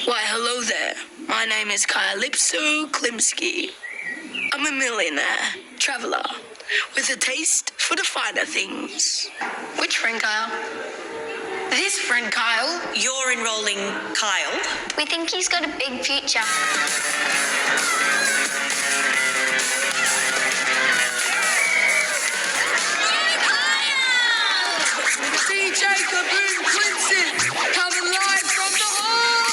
Why, hello there. My name is Calypso Klimsky. I'm a millionaire, traveller, with a taste for the finer things. Which friend, Kyle? This friend, Kyle. You're enrolling Kyle. We think he's got a big future. DJ Kaboom Clinton, coming live from the hall!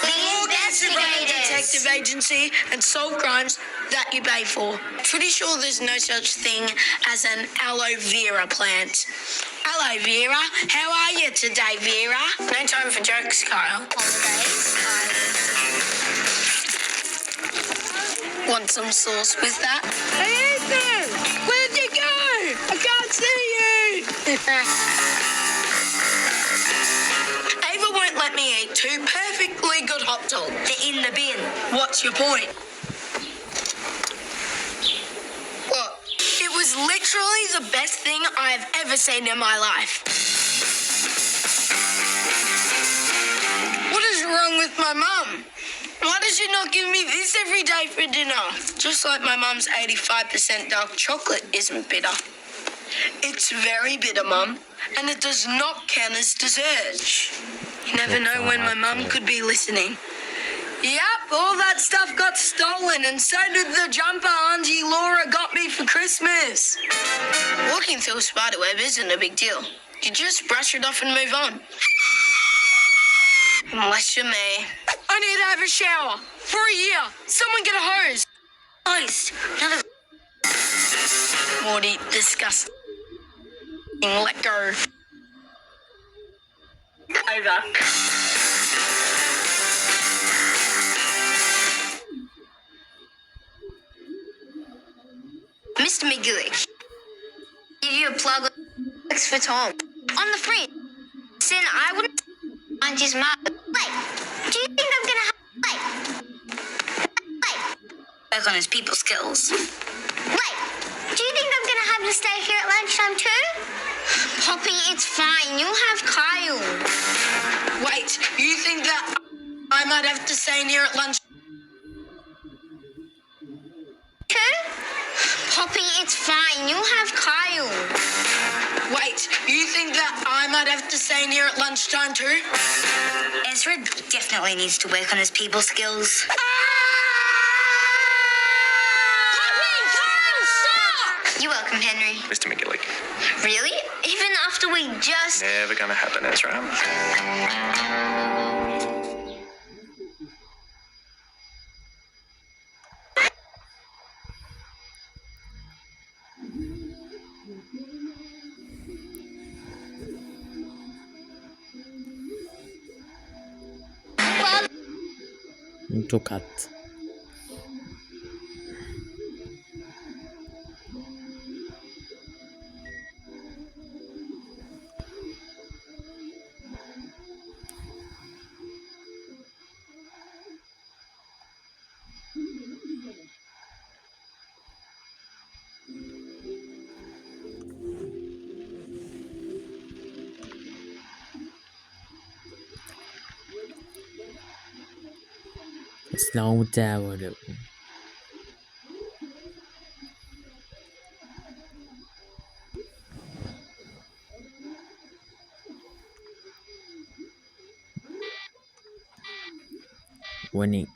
The Investigators! Detective agency and solve crimes that you pay for. Pretty sure there's no such thing as an aloe vera plant. Hello, Vera. How are you today, Vera? No time for jokes, Kyle. Holidays. Want some sauce with that? Hey, Ethan! Where'd you go? I can't see you! Ava won't let me eat two perfectly good hot dogs. They're in the bin. What's your point? What? It was literally the best thing I've ever seen in my life. What is wrong with my mum? Why does she not give me this every day for dinner? Just like my mum's 85% dark chocolate isn't bitter. It's very bitter, Mum, and it does not count as dessert. You never know when my mum could be listening. Yep, all that stuff got stolen, and so did the jumper Auntie Laura got me for Christmas. Walking through a spider web isn't a big deal. You just brush it off and move on. Unless you're me. I need to have a shower. For a year. Someone get a hose. Hose. Not a... Morty, disgusting. Let go. Over. Mr. McGillick, give you a plug for Tom. On the fridge. Sin, I wouldn't mind his mother. Wait, do you think I'm gonna have... Wait. Work on his people skills. Wait, do you think I'm gonna have to stay here at lunchtime too? Poppy, it's fine. You'll have Kyle. Wait, you think that I might have to stay in here at lunch? Too? Poppy, it's fine. You'll have Kyle. Wait, you think that I might have to stay in here at lunchtime too? Ezra definitely needs to work on his people skills. You're welcome, Henry. Mr. McGillick. Really? Even after we just... Never gonna happen, Ezra. To cut. Snow Tower. Winning.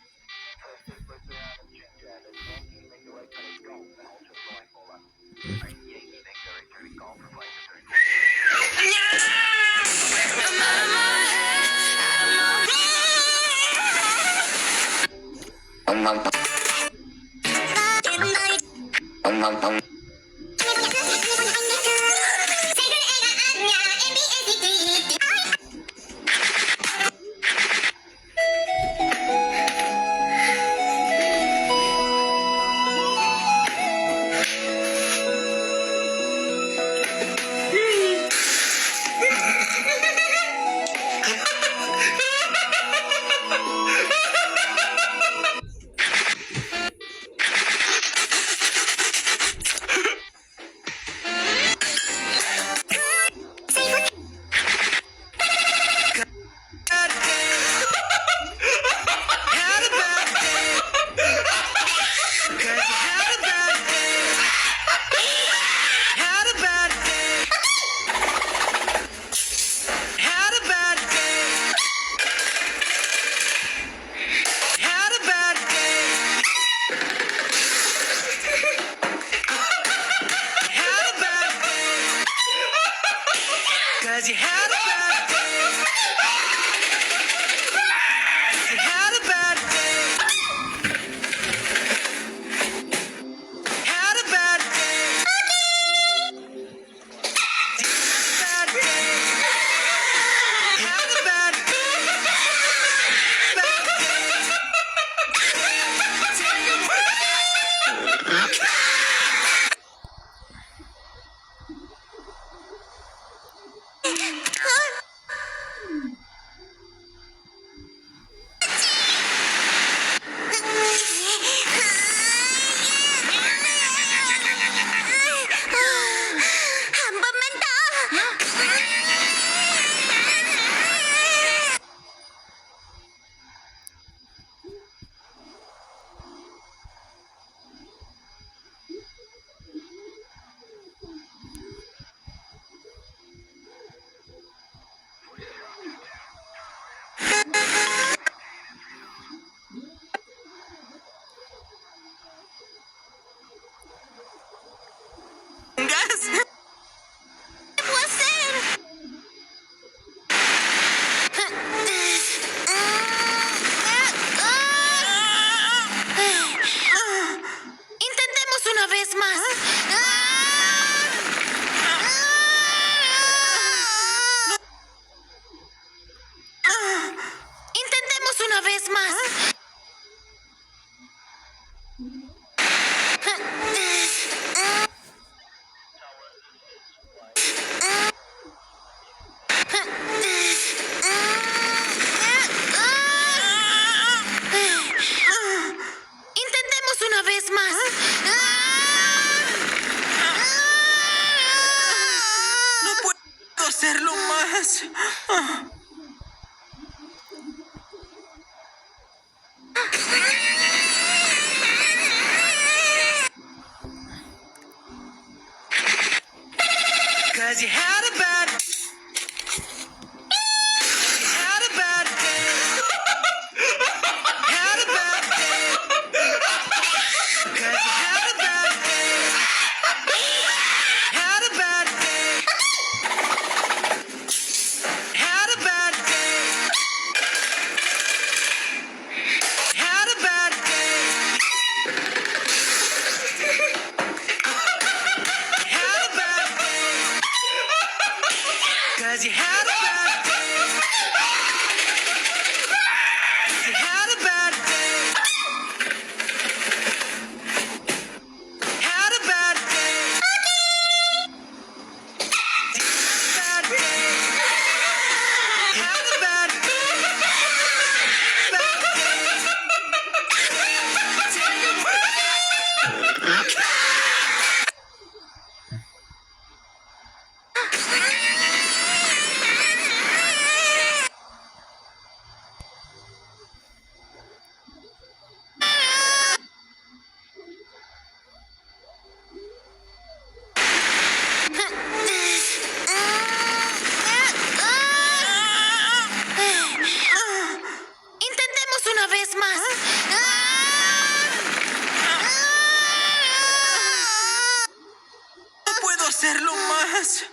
una vez más. Intentemos una vez más. No puedo hacerlo más. Cause you had a bad day. Had a bad day. Cause you had a bad day. Had a bad day. Had a bad day. Had a bad day. Had a bad day. Cause you had a bad day. You had a bad day. Had a bad day. Bad day. Had a bad Intentemos una vez más. No puedo hacerlo más.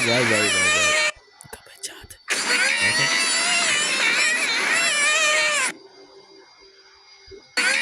Vay. Kapacağız. Okay.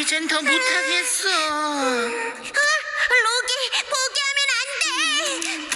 이젠 더 못하겠어. 로기, 포기하면 안 돼.